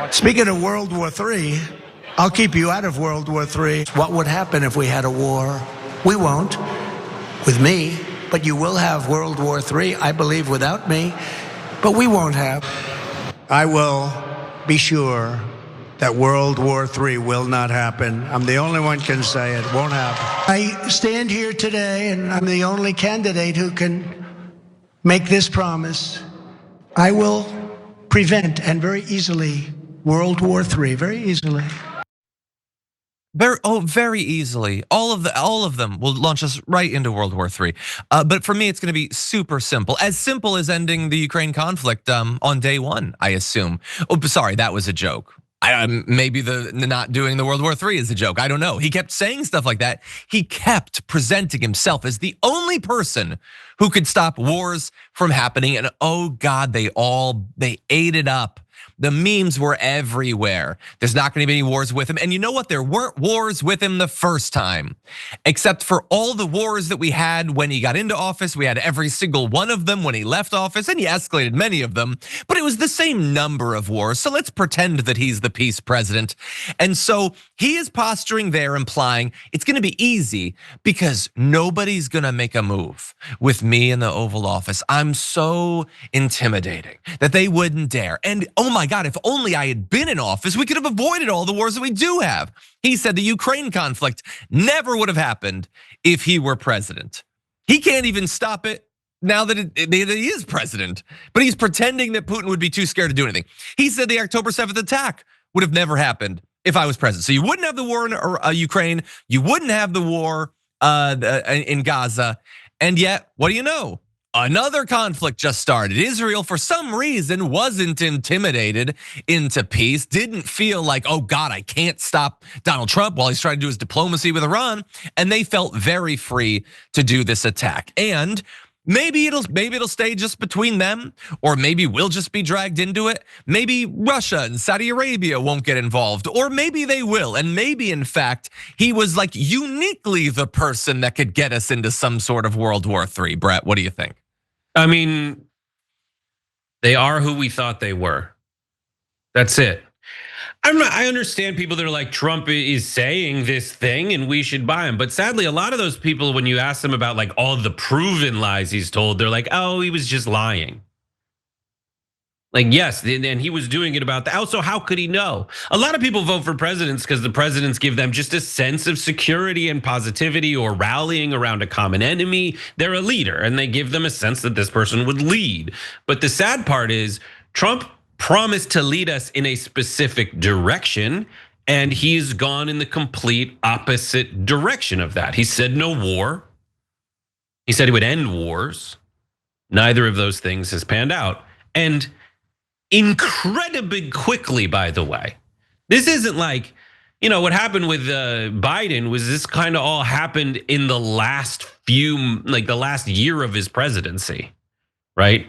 Speaking of World War III, I'll keep you out of World War III. What would happen if we had a war? We won't, with me, but you will have World War III, I believe, without me, but we won't have. I will be sure that World War III will not happen. I'm the only one can say it won't happen. I stand here today, and I'm the only candidate who can make this promise. I will prevent, and very easily, World War III, very easily. Very easily. All of them will launch us right into World War III. But for me, it's going to be super simple as ending the Ukraine conflict on day one, I assume. Oh, sorry, that was a joke. Maybe the not doing the World War III is a joke. I don't know. He kept saying stuff like that. He kept presenting himself as the only person who could stop wars from happening. And oh God, they ate it up. The memes were everywhere. There's not gonna be any wars with him. And you know what? There weren't wars with him the first time, except for all the wars that we had when he got into office. We had every single one of them when he left office, and he escalated many of them, but it was the same number of wars. So let's pretend that he's the peace president. And so he is posturing there, implying it's gonna be easy because nobody's gonna make a move with me in the Oval Office. I'm so intimidating that they wouldn't dare. And oh my God, if only I had been in office, we could have avoided all the wars that we do have. He said the Ukraine conflict never would have happened if he were president. He can't even stop it now that he is president, but he's pretending that Putin would be too scared to do anything. He said the October 7th attack would have never happened if I was president. So you wouldn't have the war in Ukraine, you wouldn't have the war in Gaza, and yet, what do you know? Another conflict just started. Israel, for some reason, wasn't intimidated into peace, didn't feel like, oh God, I can't stop Donald Trump while he's trying to do his diplomacy with Iran. And they felt very free to do this attack. And maybe it'll stay just between them, or maybe we'll just be dragged into it. Maybe Russia and Saudi Arabia won't get involved, or maybe they will. And maybe in fact, he was like uniquely the person that could get us into some sort of World War III. Brett, what do you think? I mean, they are who we thought they were. That's it. I understand people that are like, Trump is saying this thing and we should buy him. But sadly, a lot of those people, when you ask them about like all the proven lies he's told, they're like, oh, he was just lying. Like, yes, and he was doing it about that. Also, how could he know? A lot of people vote for presidents because the presidents give them just a sense of security and positivity, or rallying around a common enemy. They're a leader and they give them a sense that this person would lead. But the sad part is Trump promised to lead us in a specific direction, and he's gone in the complete opposite direction of that. He said no war. He said he would end wars. Neither of those things has panned out. And incredibly quickly, by the way. This isn't like, what happened with Biden was this kind of all happened in the last the last year of his presidency, right?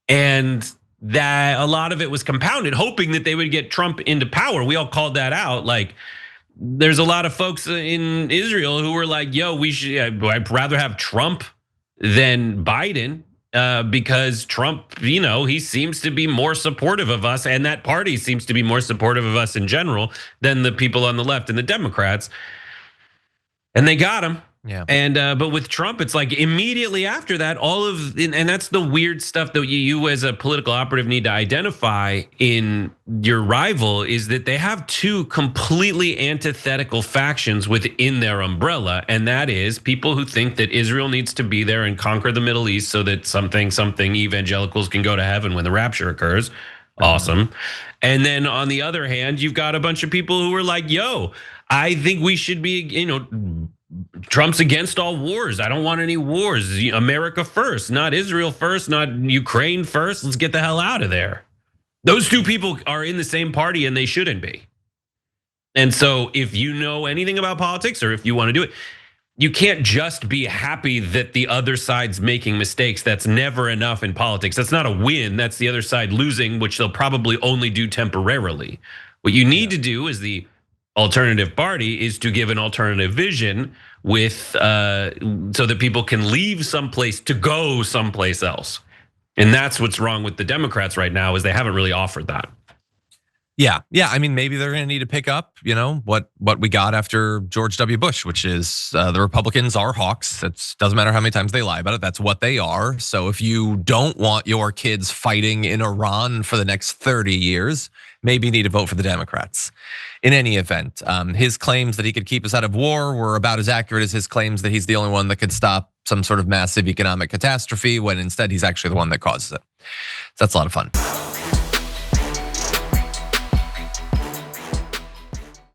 And that a lot of it was compounded, hoping that they would get Trump into power. We all called that out. Like, there's a lot of folks in Israel who were like, yo, I'd rather have Trump than Biden. Because Trump, he seems to be more supportive of us, and that party seems to be more supportive of us in general than the people on the left and the Democrats. And they got him. Yeah. And but with Trump, it's like immediately after that, and that's the weird stuff that you as a political operative need to identify in your rival, is that they have two completely antithetical factions within their umbrella. And that is people who think that Israel needs to be there and conquer the Middle East so that something evangelicals can go to heaven when the rapture occurs. Awesome. And then on the other hand, you've got a bunch of people who are like, yo, I think we should be, Trump's against all wars. I don't want any wars. America first, not Israel first, not Ukraine first. Let's get the hell out of there. Those two people are in the same party and they shouldn't be. And so if you know anything about politics, or if you want to do it, you can't just be happy that the other side's making mistakes. That's never enough in politics. That's not a win. That's the other side losing, which they'll probably only do temporarily. What you need to do as the alternative party is to give an alternative vision with so that people can leave someplace to go someplace else. And that's what's wrong with the Democrats right now, is they haven't really offered that. Yeah. I mean, maybe they're going to need to pick up, what we got after George W. Bush, which is the Republicans are hawks. It doesn't matter how many times they lie about it. That's what they are. So if you don't want your kids fighting in Iran for the next 30 years, maybe you need to vote for the Democrats. In any event, his claims that he could keep us out of war were about as accurate as his claims that he's the only one that could stop some sort of massive economic catastrophe, when instead he's actually the one that causes it. So that's a lot of fun.